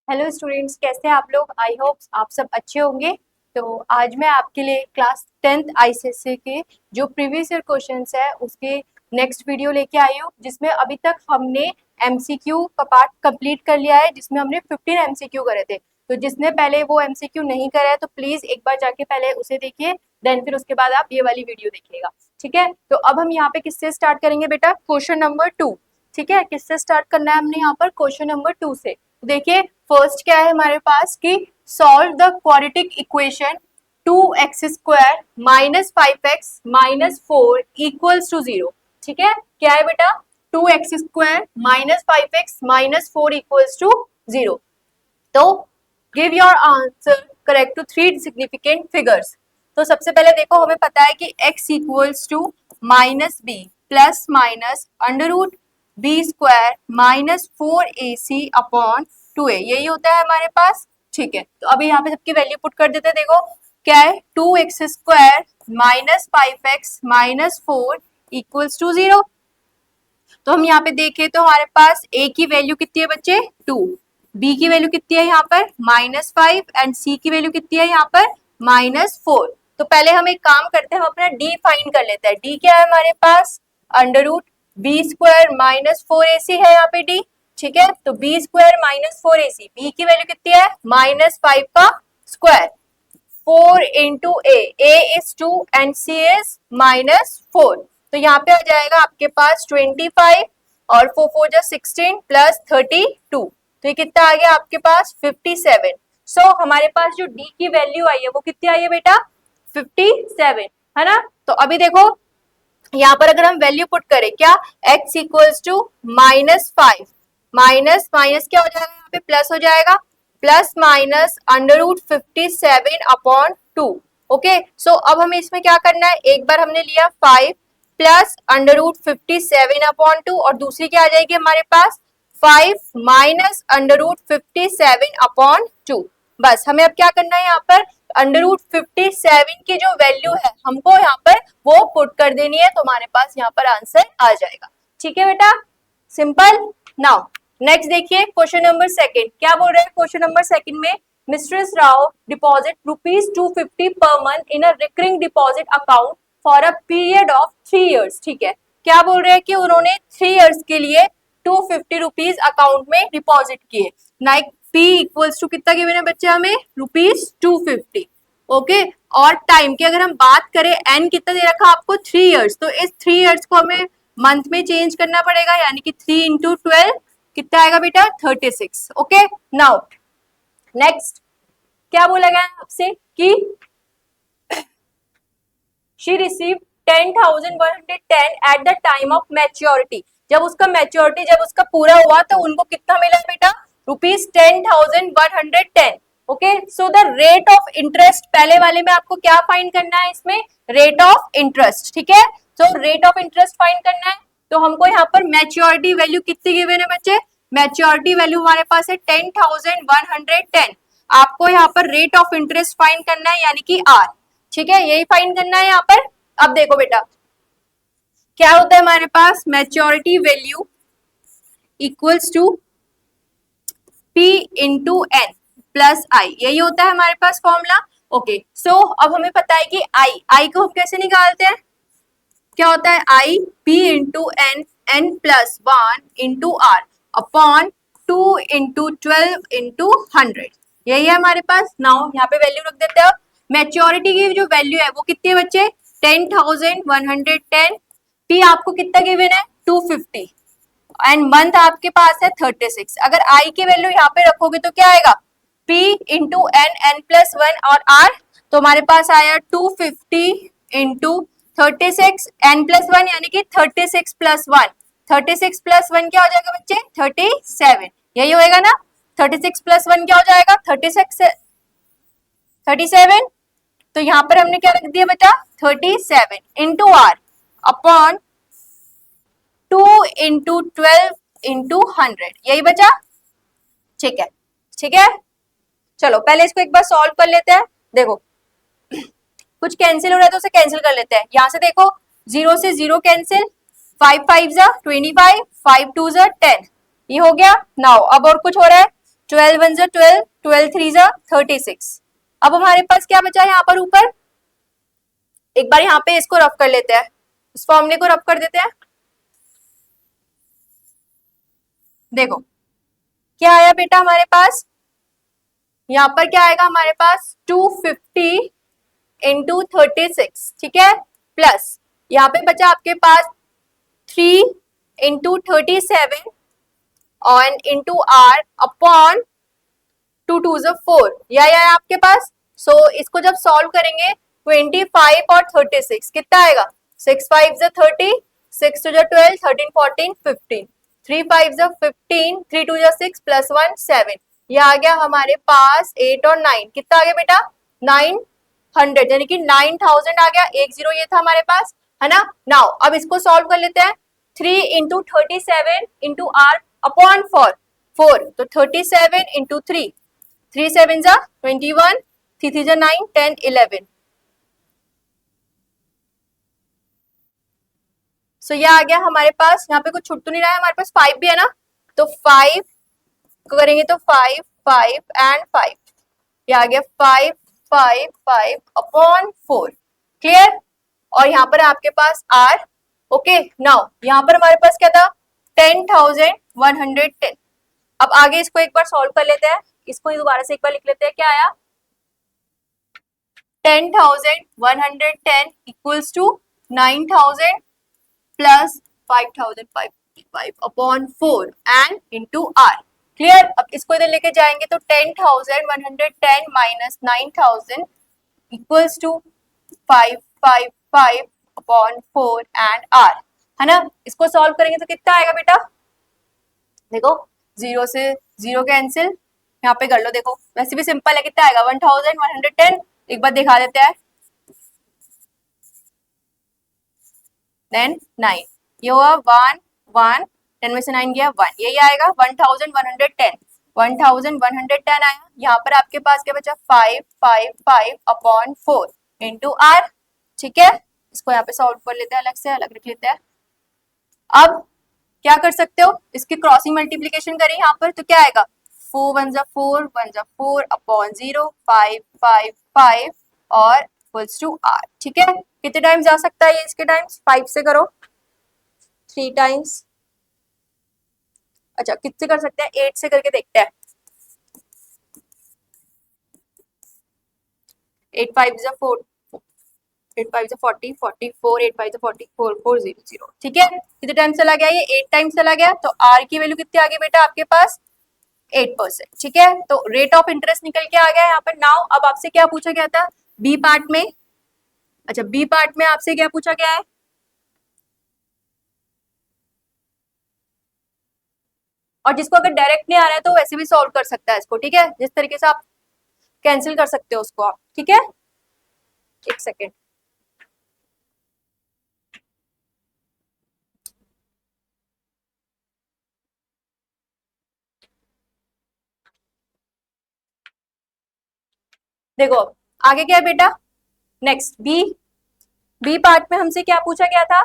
Hello students, कैसे हैं आप लोग। आई होप आप सब अच्छे होंगे। तो आज मैं आपके लिए क्लास 10th आईसीएसई के जो प्रीवियस ईयर क्वेश्चंस है उसके नेक्स्ट वीडियो लेके आई हूँ, जिसमें अभी तक हमने एमसीक्यू का पार्ट कंप्लीट कर लिया है, जिसमें हमने 15 एमसीक्यू करे थे। तो जिसने पहले वो एमसीक्यू नहीं करा है तो प्लीज एक बार जाके पहले उसे देखिए, देन फिर उसके बाद आप ये वाली वीडियो देखिएगा। ठीक है, तो अब हम यहाँ पे किससे स्टार्ट करेंगे बेटा? Question number 2। ठीक है, किससे स्टार्ट करना है हमने यहाँ पर? क्वेश्चन नंबर 2 से। देखिए फर्स्ट क्या है हमारे पास कि solve the quadratic equation 2x² minus 5x minus 4 equals to 0। ठीक है, क्या है बेटा? 2x² minus 5x minus 4 equals to 0। तो give your answer correct to 3 significant figures. तो सबसे पहले देखो, हमें पता है कि x equals to minus B plus minus under root b² minus 4ac upon 2a, यही होता है हमारे पास। ठीक है, तो अभी यहाँ पे सबकी वैल्यू पुट कर देते हैं। देखो क्या है, 2x² minus 5x minus 4 equals to 0। तो हम यहाँ पे देखें तो हमारे पास a की वैल्यू कितनी है बच्चे? 2, b की वैल्यू कितनी है यहाँ पर? -5 एंड c की वैल्यू कितनी है यहाँ पर? -4। तो पहले हम एक काम करते हैं, हम अपना d फाइंड कर लेते हैं। d क्या है हमारे पास? Under root b² minus 4ac है यहाँ पे d। ठीक है, तो b² माइनस 4ac, b की वैल्यू कितनी है? -5 का square 4 into a is 2 and c is -4। तो यहाँ पे आ जाएगा आपके पास 25 और 4 4 जा 16 प्लस 32। तो ये कितना आ गया आपके पास? 57। सो हमारे पास जो d की वैल्यू आई है वो कितनी आई है बेटा? 57, है ना। तो अभी देखो यहाँ पर अगर हम वैल्यू पुट करें, क्या x equals to -5 minus minus क्या हो जाएगा यहाँ पे? प्लस हो जाएगा, plus minus under root 57 upon 2। Okay, so अब हमें इसमें क्या करना है, एक बार हमने लिया 5 प्लस अंडर रूट 57 अपॉन 2 और दूसरी क्या आ जाएगी हमारे पास? 5 माइनस अंडर रूट 57 अपॉन 2। बस हमें अब क्या करना है, यहाँ पर अंडर रूट 57 की जो वैल्यू है हमको यहाँ पर वो पुट कर देनी है, तो हमारे पास यहाँ पर आंसर आ जाएगा। ठीक है बेटा, सिंपल। नाउ नेक्स्ट देखिए क्वेश्चन नंबर सेकंड, क्या बोल रहे हैं क्वेश्चन नंबर सेकंड में? Mistress Rao deposit ₹250 per month in a recurring deposit account for a period of 3 years. ठीक है, क्या बोल रहे हैं कि उन्होंने 3 इयर्स के लिए 250 रुपीज अकाउंट में डिपॉजिट किए। नाइक P इक्वल्स टू कितना गिवन है बच्चे हमें? ₹250। ओके, और टाइम की अगर हम बात करें, n कितना दे रखा आपको? 3 इयर्स। तो इस 3 इयर्स को हमें मंथ में चेंज करना पड़ेगा, यानी कि 3 इंटू 12 कितना आएगा बेटा? 36। ओके, नाउ नेक्स्ट क्या बोला गया आपसे कि she receive 10,110 at the time of maturity. जब उसका मैच्योरिटी जब उसका पूरा हुआ तो उनको कितना मिला बेटा? ₹10,110। Okay, so the rate of interest, पहले वाले में आपको क्या फाइंड करना है? इसमें रेट ऑफ इंटरेस्ट। ठीक है, तो रेट ऑफ इंटरेस्ट फाइंड करना है। तो हमको यहाँ पर मैच्योरिटी वैल्यू कितनी गिवन है बच्चे? मैच्योरिटी वैल्यू हमारे पास है 10,110। आपको यहाँ पर रेट ऑफ इंटरेस्ट फाइंड करना है, यानी कि R। ठीक है, यही फाइंड करना है यहाँ पर। अब देखो बेटा क्या होता है हमारे पास, maturity value equals to P into N plus I, यही होता है हमारे पास फॉर्मूला। ओके, सो अब हमें पता है कि आई को हम कैसे निकालते हैं? क्या होता है? I P into n, n plus 1 into r upon 2 into 12 into 100, यही है हमारे पास। नाउ यहाँ पे वैल्यू रख देते हैं। मैच्योरिटी की जो वैल्यू है वो कितनी है बच्चे? 10,110। P आपको कितना गिवन है? 250 एंड मंथ आपके पास है 36। अगर I की वैल्यू यहाँ पे रखोगे तो क्या आएगा? P into n, n plus 1 और R, तो हमारे पास आया 250 इंटू 36 एन प्लस 1, यानी कि 36 प्लस 1। 36 प्लस 1 क्या हो जाएगा बच्चे? 37, यही होएगा ना। 36 प्लस 1 क्या हो जाएगा? 37। तो यहाँ पर हमने क्या रख दिया बेटा? 37 into r upon 2 into 12 into 100, यही बचा। ठीक है, ठीक है, चलो पहले इसको एक बार सॉल्व कर लेते हैं। देखो कुछ कैंसिल हो रहा है तो उसे कैंसिल कर लेते हैं। यहाँ से देखो 0 से 0 कैंसिल, 5 5 जा 25, 5 2 जा 10, ये हो गया। नाउ अब और कुछ हो रहा है, 12 वन जा 12, 12 थ्री जा 36। अब हमारे पास क्या बचा है यहाँ पर ऊपर, एक बार यहाँ पे इसको रफ कर लेते हैं, इस फॉर्मूले को रफ कर देते हैं। देखो क्या आया बेटा हमारे पास, यहाँ पर क्या आएगा हमारे पास 250 इंटू 36, ठीक है, प्लस यहाँ पे बचा आपके पास 3 इंटू 37 और इंटू आर अपॉन 2 टू 4, यह है आपके पास। सो इसको जब सॉल्व करेंगे 25 और 36 कितना आएगा, 6 5 जा 30, 6 2 जा 12, 13 14 15, 3 5 जा 15, 3 2 जा 6 प्लस 1 7, ये आ गया हमारे पास 8 और 9, कितना आ गया बेटा 900, यानी कि 9000 आ गया, एक जीरो ये था हमारे पास, है ना। नाउ अब इसको सॉल्व कर लेते हैं, 3 इंटू 37 इंटू आर अपॉन 4, तो 37 इंटू 3, 3 7 जा 21, 3 3 जा 9, 10 11। सो ये आ गया हमारे पास, यहाँ पे कुछ छुट तो नहीं रहा है, हमारे पास 5 भी है ना, तो 5 को करेंगे तो 5 5 एंड 5, ये आ गया 5 5 5 अपॉन 4, क्लियर। और यहाँ पर आपके पास आर, ओके। नाउ यहाँ पर हमारे पास क्या था 10,110। अब आगे इसको एक बार सॉल्व कर लेते हैं, इसको दोबारा से एक बार लिख लेते हैं, क्या आया 10,110 equals to 9,000 plus 5,555 upon 4 and into r, clear. अब इसको इधर लेके जाएंगे तो 10,110 minus 9,000 equals to 555 upon 4 and r, है ना। इसको सॉल्व करेंगे तो कितना आएगा बेटा, देखो जीरो से जीरो कैंसिल, यहाँ पे कर लो, देखो वैसे भी सिंपल है, कितना आएगा 1,110, एक बार दिखा देते हैं, देन 9, ये हुआ 1 1, 10 में से 9 गया 1, यही आएगा 1,110, 1,110 आया। यहाँ पर आपके पास क्या बचा 555 अपॉन 4 इंटू आर, ठीक है। इसको यहाँ पे सॉल्व कर लेते हैं, अलग से अलग लिख लेते हैं। अब क्या कर सकते हो, इसकी क्रॉसिंग मल्टीप्लीकेशन करें यहाँ पर तो क्या आएगा 4 1 जा 4, 1 जा 4 अपॉन 0, 5 5 5 और इक्वल्स टू आर, ठीक है। कितने टाइम्स जा सकता है ये, इसके टाइम्स 5 से करो 3 टाइम्स, अच्छा कितने कर सकते हैं 8 से करके देखते हैं, 8 5 जा 4, 8 5 जा 40, 44, 8 5 जा 40, 4 4 0 0, ठीक है। कितने टाइम्स चला गया ये 8 टाइम्स चला गया, तो आर की वैल्यू कितनी आ गई बेटा आपके पास 8%, ठीक है। तो रेट ऑफ इंटरेस्ट निकल के आ गया यहाँ पर। नाउ अब आपसे क्या पूछा गया था बी पार्ट में, अच्छा बी पार्ट में आपसे क्या पूछा गया है, और जिसको अगर डायरेक्ट नहीं आ रहा है तो वैसे भी सॉल्व कर सकता है इसको, ठीक है, जिस तरीके से आप कैंसिल कर सकते हो उसको आप, ठीक है। एक सेकेंड, देखो आगे क्या है बेटा, नेक्स्ट बी, बी पार्ट में हमसे क्या पूछा गया था,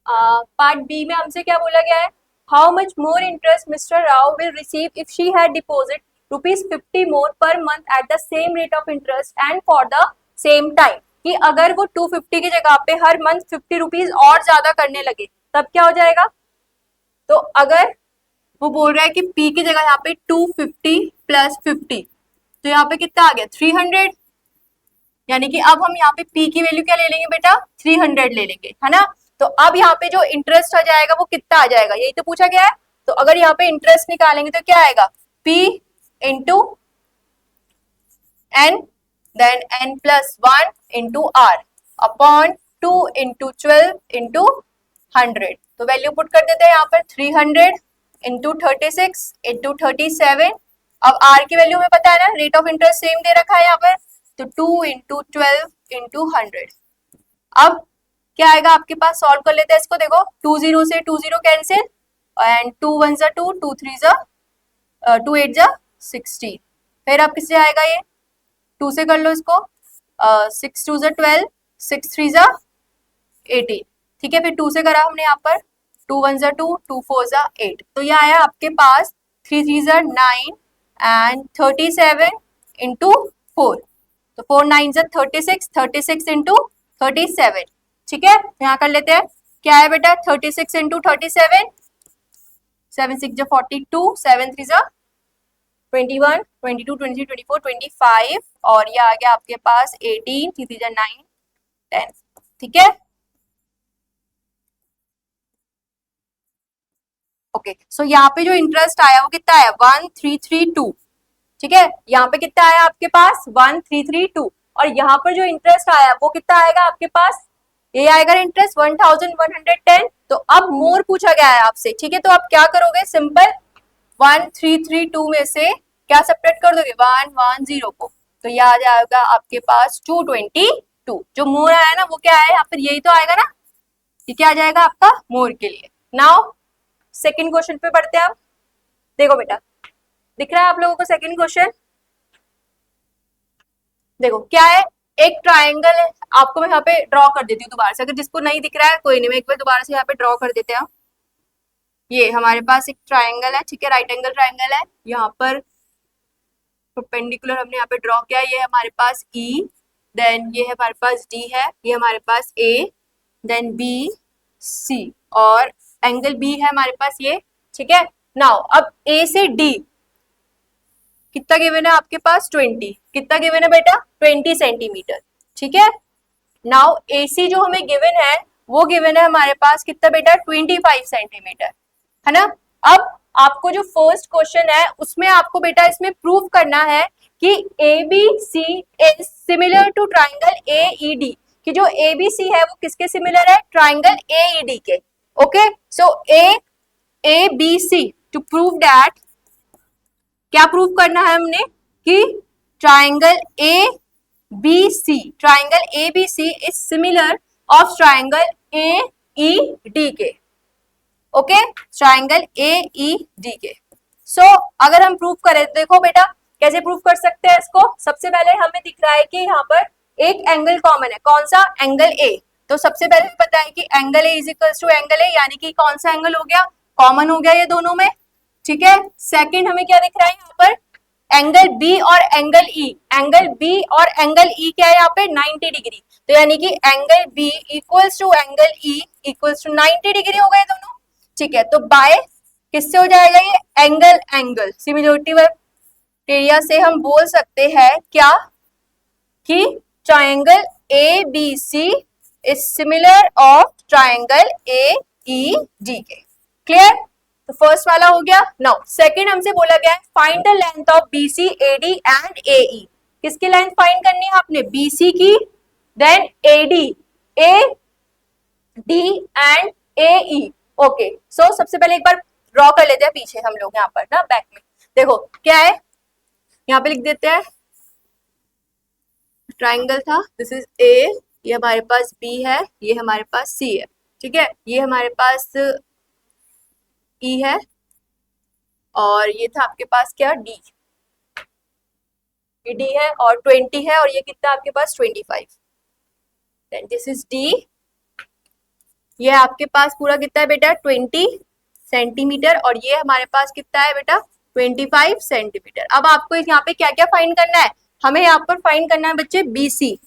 पार्ट बी में हमसे क्या बोला गया है, how much more interest mister Rao will receive if she had deposit ₹50 more per month at the same rate of interest and for the same time, कि अगर वो 250 की जगह पे हर मंथ ₹50 और ज्यादा करने लगे तब क्या हो जाएगा। तो अगर वो बोल रहा है कि पी की जगह यहाँ पे 250 प्लस 50, तो यहाँ पे कितना आ गया 300, यानी कि अब हम यहाँ पे पी की वैल्यू क्या ले लेंगे बेटा 300 ले लेंगे, है ना। तो अब यहाँ पे जो इंटरेस्ट आ जाएगा वो कितना आ जाएगा, यही तो पूछा गया है। तो अगर यहाँ पे इंटरेस्ट निकालेंगे तो क्या आएगा P into n, then n plus 1 into r upon 2 into 12 into 100, तो वैल्यू पुट कर देते हैं यहाँ पर 300 इंटू 36 इंटू 37, अब आर की वैल्यू हमें पता है ना, रेट ऑफ इंटरेस्ट सेम दे रखा है यहाँ पर, तो 2 इंटू 12 इंटू 100। अब क्या आएगा आपके पास, सॉल्व कर लेते हैं इसको, देखो 2 0 से 2 0 कैंसिल एंड 2 1 जा 2, 2 3 जा 2 8 जा 16, फिर अब किससे आएगा ये 2 से कर लो इसको, 6 2 जा 12, 6 3 जा 18, ठीक है। फिर 2 से करा हमने यहाँ पर 2 1 जा 2, 2 4 जा 8, तो ये आया आपके पास 3 3 ज़ा 9 एंड 37 इंटू 4, तो 4 9 ज़ा 36, 36 इंटू 37, ठीक है। यहाँ कर लेते हैं, क्या है बेटा 36 इंटू 37, 7 6 ज़ा 42, 7 3 ज़ा 21, 22, 23, 24, 25 और ये आ गया आपके पास 18, 3 3 ज़ा 9, 10, ठीक है। ओके सो यहाँ पे जो इंटरेस्ट आया वो कितना है 1332, ठीक है। यहाँ पे कितना आया आपके पास 1332 और यहाँ पर जो इंटरेस्ट आया वो कितना आएगा आपके पास, ये आएगा इंटरेस्ट 1110। तो अब मोर पूछा गया है आपसे, ठीक है। तो आप क्या करोगे, सिंपल 1332 में से क्या सब्ट्रैक्ट कर दोगे 110 को, तो ये आ जाएगा आपके पास 222। जो मोर आया ना वो क्या है यहाँ पर, यही तो आएगा ना, ये क्या आ जाएगा आपका मोर के लिए। नाउ सेकंड क्वेश्चन पे पढ़ते हैं हम। देखो बेटा, दिख रहा है आप लोगों को सेकंड क्वेश्चन, देखो क्या है, एक ट्राइंगल है, आपको मैं यहाँ पे ड्रॉ कर देती हूँ दोबारा से, अगर जिसको नहीं दिख रहा है कोई नहीं, मैं एक बार दोबारा से यहाँ पे ड्रॉ कर देते हैं। ये हमारे पास एक ट्राइंगल है, ठीक है, राइट एंगल ट्राइंगल है, यहाँ पर परपेंडिकुलर हमने यहाँ पे ड्रॉ किया, ये हमारे पास ई, देन ये हमारे पास डी है, ये हमारे पास ए, देन बी सी और एंगल बी है हमारे पास ये, ठीक है। नाउ अब ए से डी कितना गिवन है आपके पास 20, कितना गिवन है बेटा 20 सेंटीमीटर, ठीक है। नाउ एसी जो हमें गिवन है वो गिवन है हमारे पास कितना बेटा 25 सेंटीमीटर, है ना। अब आपको जो फर्स्ट क्वेश्चन है उसमें आपको बेटा इसमें प्रूव करना है कि A B C is similar to triangle A E D, कि जो ए बी सी है वो किसके सिमिलर है, ट्राइंगल ए ई डी के। Okay so A B C, to prove that क्या प्रूव करना है हमने कि triangle A B C, triangle A B C is similar of triangle A E D के। Okay triangle A E D के। So अगर हम प्रूव करें, देखो बेटा कैसे प्रूव कर सकते हैं इसको। सबसे पहले हमें दिख रहा है कि यहाँ पर एक एंगल कॉमन है, कौन सा, एंगल ए। तो सबसे पहले पता है कि angle A is equal to angle A, यानी कि कौन सा एंगल हो गया, कॉमन हो गया ये दोनों में, ठीक है। सेकंड हमें क्या दिख रहा है यहाँ पर, एंगल बी और एंगल ई, एंगल बी और एंगल ई क्या है यहाँ पे 90 डिग्री, तो यानी कि angle B equals to angle E equals to 90 degree हो गए दोनों, ठीक है। तो बाय किससे हो जाएगा ये, एंगल एंगल सिमिलरिटी क्राइटेरिया से हम बोल सकते हैं क्या, कि triangle A B C is similar of triangle A E D के। क्लियर, तो फर्स्ट वाला हो गया। नाउ सेकंड हमसे बोला गया है find the length of BC AD and AE, किसकी लेंथ फाइंड करनी है आपने, बीसी की, then AD, A D and AE. Okay so सबसे पहले एक बार ड्रॉ कर लेते हैं पीछे हम लोग यहाँ पर ना बैक में, देखो क्या है, यहाँ पे लिख देते हैं ट्राइंगल था, दिस इज ए, ये हमारे पास बी है, ये हमारे पास सी है, ठीक है, ये हमारे पास ई है और ये था आपके पास क्या डी, ये डी है और 20 है और ये कितना आपके पास 25, देन दिस इज डी, ये आपके पास पूरा कितना है बेटा 20 सेंटीमीटर और ये हमारे पास कितना है बेटा 25 सेंटीमीटर। अब आपको यहाँ पे क्या क्या फाइंड करना है, हमें यहाँ पर फाइंड करना है बच्चे बीसी,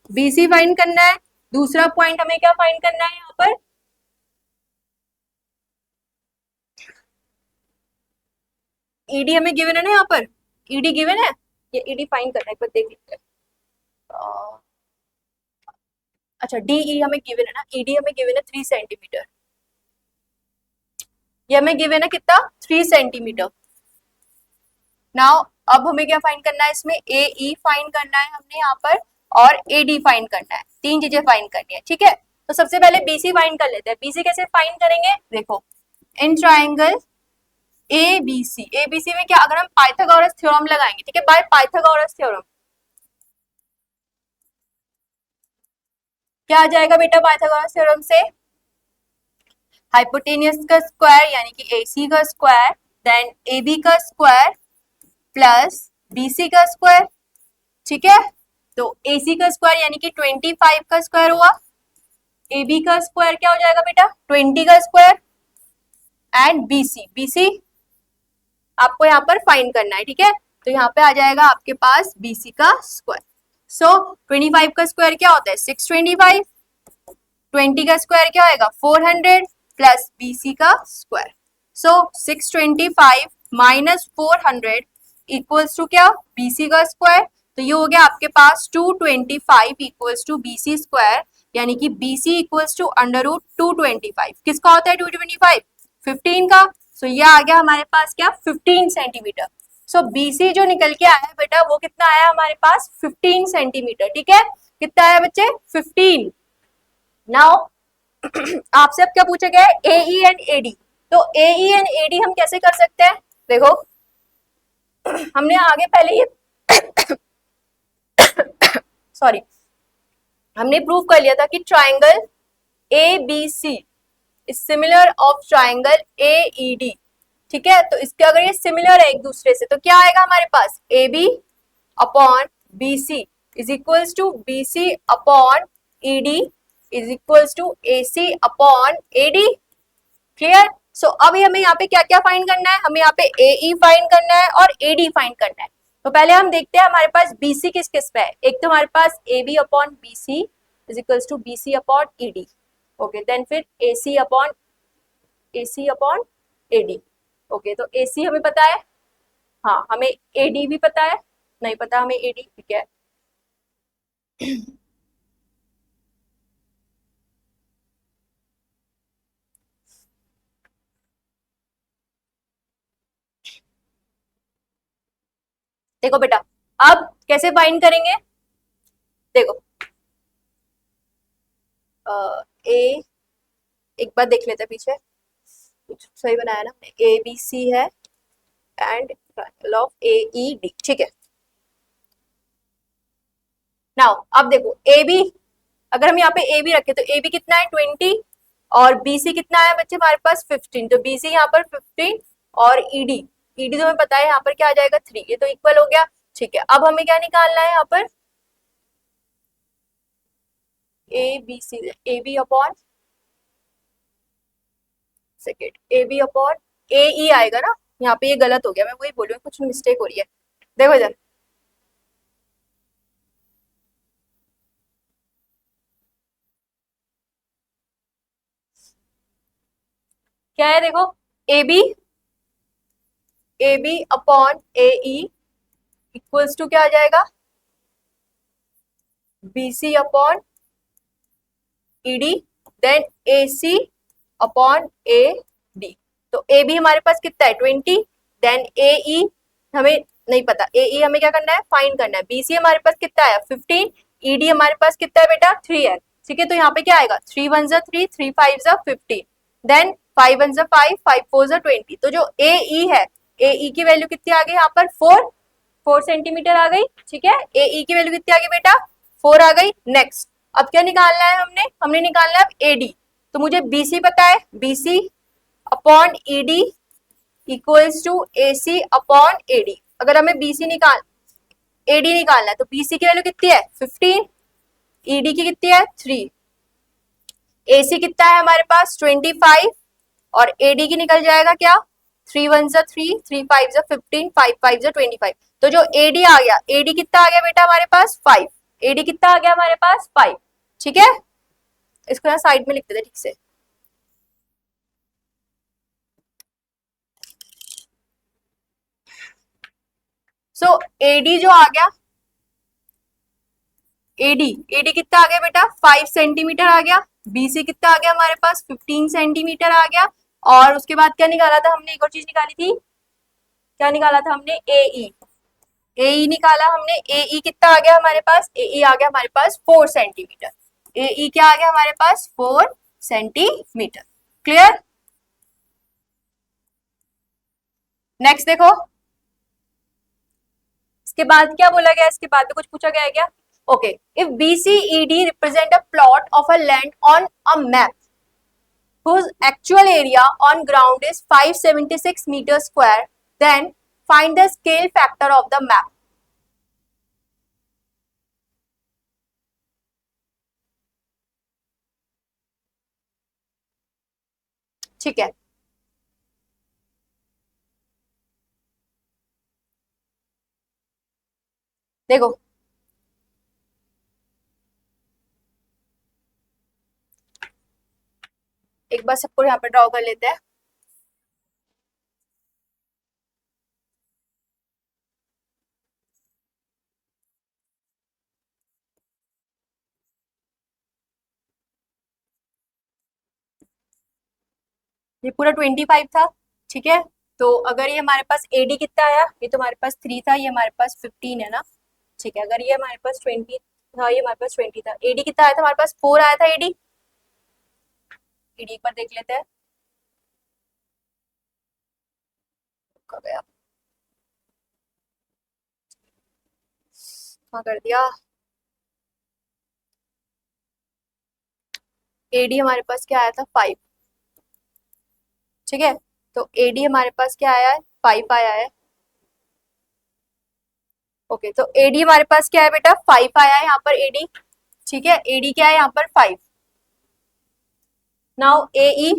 बीसी फाइंड करना है। दूसरा पॉइंट हमें क्या फाइंड करना है यहाँ पर, ईडी हमें गिवन है ना, यहाँ पर ईडी गिवन है, ये ईडी फाइंड करना है, एक बार देख लेते हैं। अच्छा डीई हमें गिवन है ना, ईडी हमें गिवन है 3 सेंटीमीटर, ये हमें गिवन है कितना 3 सेंटीमीटर। नाउ अब हमें क्या फाइंड करना है इसमें, ए ई फाइंड करना है हमने यहाँ पर और ए डी फाइंड करना है, तीन चीजें फाइंड करनी है, ठीक है। तो सबसे पहले बीसी फाइंड कर लेते हैं। बीसी कैसे फाइंड करेंगे, देखो इन ट्राइंगल ए बी सी में क्या, अगर हम पाइथागोरस थ्योरम लगाएंगे, ठीक है, बाय पाइथागोरस थ्योरम क्या आ जाएगा बेटा, पाइथागोरस थ्योरम से हाइपोटेनियस का स्क्वायर यानी कि AC का स्क्वायर, देन AB का स्क्वायर प्लस BC का स्क्वायर, ठीक है। तो AC का स्क्वायर यानी कि 25 का स्क्वायर हुआ, AB का स्क्वायर क्या हो जाएगा बेटा 20 का स्क्वायर, एंड BC आपको यहाँ पर फाइंड करना है, ठीक है। तो यहाँ पे आ जाएगा आपके पास BC का स्क्वायर। सो 25 का स्क्वायर क्या होता है 625, 20 का स्क्वायर क्या होगा 400 प्लस BC का square. So 625 minus 400 equals to क्या BC का स्क्वायर। तो ये हो गया आपके पास 225 इक्वल्स टू BC स्क्वायर, यानी कि BC equals to under root 225। किसका होता है 225 15 का। सो ये आ गया हमारे पास क्या 15 सेंटीमीटर। सो BC जो निकल के आया बेटा वो कितना आया हमारे पास 15 सेंटीमीटर, ठीक है। कितना आया बच्चे 15। नाउ आपसे अब क्या पूछा गया है AE एंड AD। तो AE एंड AD हम कैसे कर सकते हैं देखो, हमने आगे पहले ये सॉरी हमने प्रूव कर लिया था कि triangle ABC is similar of triangle AED, ठीक है। तो इसके अगर ये सिमिलर है एक दूसरे से तो क्या आएगा हमारे पास AB upon BC is equals to BC upon ED is equals to AC upon AD। Clear. So अब हमें यहाँ पे क्या क्या फाइंड करना है, हमें यहाँ पे AE फाइंड करना है और AD फाइंड करना है। तो पहले हम देखते हैं हमारे पास BC किस किस पे है। एक तो हमारे पास AB upon BC is equals to BC upon ED, okay. Then फिर AC अपॉन AD, ओके। तो AC हमें पता है, हाँ हमें AD भी पता है, नहीं पता हमें AD, ठीक है। देखो बेटा अब कैसे फाइंड करेंगे, देखो ए एक बार देख लेते हैं पीछे कुछ सही बनाया ना, ABC है एंड ट्रायंगल ऑफ AED, ठीक है। नाउ अब देखो AB, अगर हम यहाँ पे AB रखे तो AB कितना है 20 और BC कितना है बच्चे हमारे पास 15। तो BC यहाँ पर 15 और ED तो हमें पता है यहाँ पर क्या आ जाएगा 3, ये तो इक्वल हो गया, ठीक है। अब हमें क्या निकालना है यहाँ पर ABC AB upon second AB upon AE आएगा ना, यहाँ पे ये गलत हो गया, मैं वही बोल रही हूँ कुछ मिस्टेक हो रही है। देखो इधर क्या है, देखो AB upon AE equals to क्या आ जाएगा BC upon ED then AC upon AD। तो AB हमारे पास कितना है 20, देन AE हमें नहीं पता, AE हमें क्या करना है फाइंड करना है। BC हमारे पास कितना है 15, ED हमारे पास कितना है बेटा 3 है, ठीक है। तो यहाँ पे क्या आएगा 3 1 3 3 5 15 देन 5 1 5 5 4 20। तो जो AE है AE की वैल्यू कितनी आ गई यहाँ पर 4 सेंटीमीटर आ गई, ठीक है। AE की वैल्यू कितनी आ गई बेटा 4 आ गई। नेक्स्ट अब क्या निकालना है हमने निकालना है अब AD। तो मुझे BC पता है, BC upon ED equals to AC upon AD। अगर हमें BC निकाल AD निकालना है तो BC की वैल्यू कितनी है 15, ED की कितनी है 3, AC कितना है हमारे पास 25 और AD की निकल जाएगा क्या 3 1 3 3 5 15 5 5 25। तो जो AD आ गया, AD कितना आ गया बेटा हमारे पास 5, AD कितना आ गया हमारे पास 5, ठीक है। इसको यहाँ साइड में लिख देते ठीक से। सो AD जो आ गया AD कितना आ गया बेटा 5 सेंटीमीटर आ गया, BC कितना आ गया हमारे पास 15 सेंटीमीटर आ गया। और उसके बाद क्या निकाला था हमने, एक और चीज निकाली थी, क्या निकाला था हमने AE निकाला हमने। AE कितना आ गया हमारे पास, AE आ गया हमारे पास 4 सेंटीमीटर, AE क्या आ गया हमारे पास 4 सेंटीमीटर। क्लियर। नेक्स्ट देखो इसके बाद क्या बोला गया, इसके बाद में कुछ पूछा गया है क्या। Okay, if BCED represent a plot of a land on a map whose actual area on ground is 576 meters square, then find the scale factor of the map. ठीक है, देखो एक बार सबको यहाँ पर ड्रॉ कर लेते हैं। ये पूरा 25 था, ठीक है। तो अगर ये हमारे पास एडी कितना आया, ये तो हमारे पास 3 था, ये हमारे पास 15 है ना, ठीक है। अगर ये हमारे पास 20 था, ये हमारे पास 20 था, एडी कितना आया था हमारे पास, 4 आया था एडी। एडी एक बार देख लेते हैं कहाँ गया, कहाँ कर दिया। एडी हमारे पास क्या आया था, 5, ठीक है। तो एडी हमारे पास क्या आया है, 5 आया है। ओके, तो एडी हमारे पास क्या है बेटा, 5 आया है यहाँ पर एडी, ठीक है। एडी क्या है यहाँ पर 5। नाउ एई,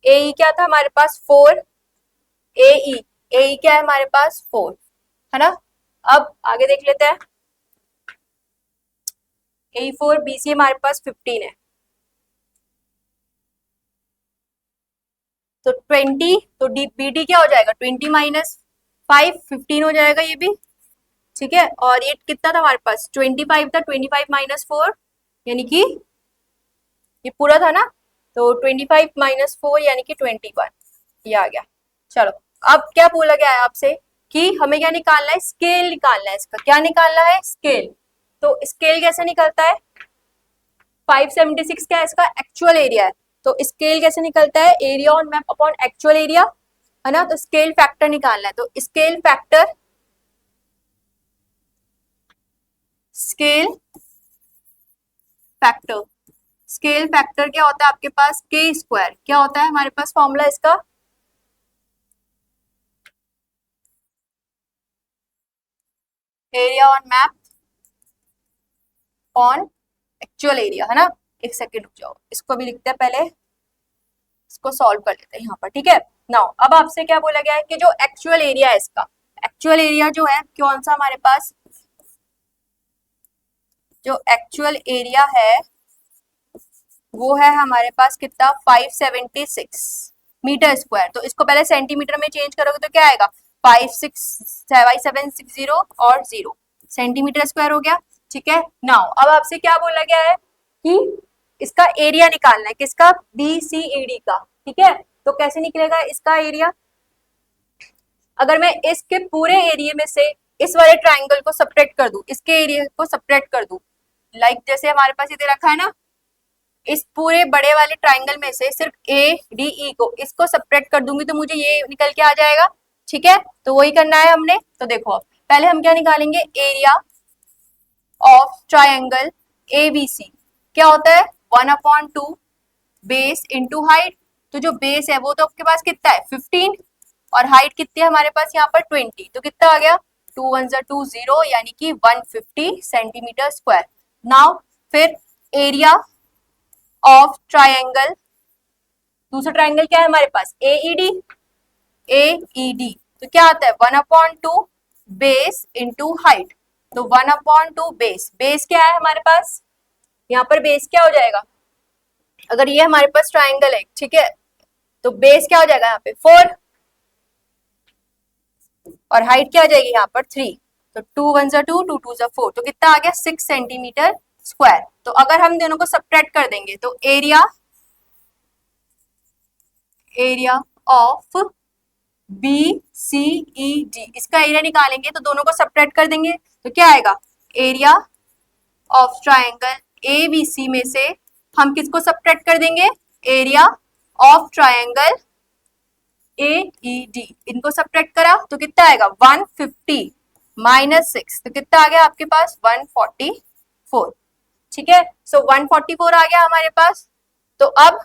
एई क्या था हमारे पास 4, एई, एई क्या है हमारे पास 4, है ना। अब आगे देख लेते हैं, एई 4, बीसी हमारे पास 15 है, तो 20, तो डी बीडी क्या हो जाएगा, 20 माइनस 5, 15 हो जाएगा ये भी, ठीक है। और ये कितना था हमारे पास, 25 था, 25 माइनस 4 यानी कि ये पूरा था ना, तो 25 माइनस 4 यानी कि 21, ये आ गया। चलो, अब क्या बोला गया है आपसे कि हमें क्या निकालना है, स्केल निकालना है, इसका क्या निकालना है, स्केल। तो स्केल कैसे निकलता है, 576 क्या है इसका एक्चुअल एरिया है, तो स्केल कैसे निकलता है, area on map upon actual area, है ना। तो स्केल फैक्टर निकालना है, तो scale factor, scale factor, scale factor क्या होता है आपके पास, के स्क्वायर, क्या होता है हमारे पास फॉर्मूला इसका, area on map on actual area, है ना। एक सेकेंड रुक जाओ, इसको भी लिखते हैं पहले, इसको सॉल्व कर लेते हैं यहाँ पर, ठीक है। नाउ अब आपसे क्या बोला गया है कि जो एक्चुअल एरिया है इसका, एक्चुअल एरिया जो है कौन सा हमारे पास, जो एक्चुअल एरिया है वो है हमारे पास कितना, 576 मीटर स्क्वायर। तो इसको पहले सेंटीमीटर में चेंज करोगे तो क्या आएगा, 5760 और 0 सेंटीमीटर स्क्वायर हो गया, ठीक है। नाउ अब आपसे क्या बोला गया है कि इसका एरिया निकालना है, किसका, BCAD का, ठीक है। तो कैसे निकलेगा इसका एरिया, अगर मैं इसके पूरे एरिया में से इस वाले ट्राइंगल को सपरेट कर दूं, इसके एरिया को सपरेट कर दूं, लाइक जैसे हमारे पास इधर रखा है ना, इस पूरे बड़े वाले ट्राइंगल में से सिर्फ ADE को, इसको सपरेट कर दूंगी तो मुझे ये निकल के आ जाएगा, ठीक है। तो वही करना है हमने, तो देखो अब पहले हम क्या निकालेंगे, एरिया ऑफ ट्राइंगल ABC क्या होता है, 1/2 बेस इंटू हाइट। तो जो बेस है वो तो आपके पास कितना है, 15, और हाइट कितनी है हमारे पास यहाँ पर 20, तो कितना आ गया, 2 1 2 0 यानी कि 150 सेंटीमीटर स्क्वायर। नाउ फिर एरिया ऑफ ट्राइंगल, दूसरा ट्राइंगल क्या है हमारे पास, AED, AED तो क्या आता है, 1/2 बेस इंटू हाइट। तो 1/2 बेस, बेस क्या है हमारे पास, यहाँ पर बेस क्या हो जाएगा, अगर ये हमारे पास ट्राइंगल है, ठीक है, तो बेस क्या हो जाएगा यहाँ पे 4, और हाइट क्या हो जाएगी यहाँ पर 3, तो 2 1 2 2 2 4, तो कितना आ गया 6 सेंटीमीटर स्क्वायर। तो अगर हम दोनों को सब्ट्रैक्ट कर देंगे तो एरिया, एरिया ऑफ BCED, इसका एरिया निकालेंगे तो दोनों को सब्ट्रैक्ट कर देंगे तो क्या आएगा, एरिया ऑफ ट्राइंगल ABC में से हम किसको सब्ट्रैक्ट कर देंगे, एरिया ऑफ ट्राइंगल AED, इनको सब्ट्रैक्ट करा तो कितना आएगा, 150 माइनस 6, तो कितना आ गया आपके पास 144, ठीक है। सो 144 आ गया हमारे पास। तो अब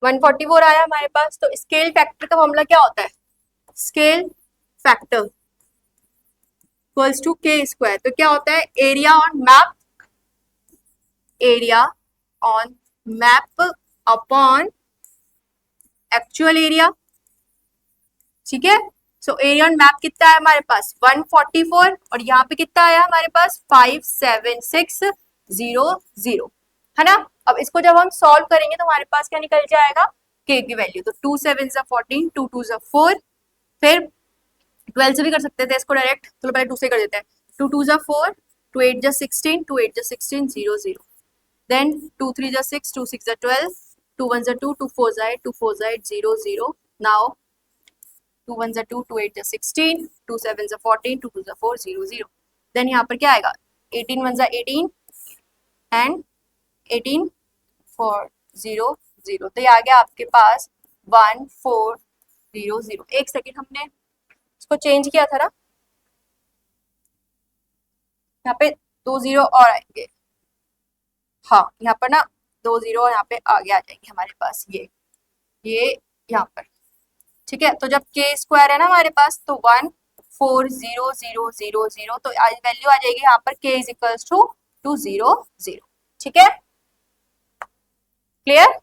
144 आया हमारे पास, तो स्केल फैक्टर का फॉर्मूला क्या होता है, स्केल फैक्टर इक्वल्स टू के स्क्वायर। तो क्या होता है, area on map, area on map upon actual area, ठीक है। सो एरिया ऑन मैप कितना है हमारे पास 144 और यहाँ पे कितना आया हमारे पास 57600 है ना। अब इसको जब हम सॉल्व करेंगे तो हमारे पास क्या निकल जाएगा के की वैल्यू, तो 2 7 14 2 2 4, फिर 12 से भी कर सकते थे इसको डायरेक्ट, चलो पहले 2 से कर देते हैं। 2 2 4, 2 8 16, 2 8 16 0 0, देन 2 3 6, 2 6 12, 2 1 2, 2 4 8, 2 4 8 0 0, नाउ 2 1 2, 2 8 16, 2 7 14, 2 2 4 0 0, देन यहाँ पर क्या आएगा 18 1 18 एंड 18 4 0 0, तो ये आ गया आपके पास 1 4 0 0। एक सेकेंड, हमने इसको चेंज किया था ना, यहाँ पे 2 0 और आएंगे, हाँ यहाँ पर ना 2 0 और यहाँ पे आगे आ जाएंगे हमारे पास ये यहाँ पर, ठीक है। तो जब के स्क्वायर है ना हमारे पास तो 1 4 0 0 0 0, तो वैल्यू आ जाएगी यहाँ पर k इज इक्वल्स टू 2 0 0, ठीक है, क्लियर।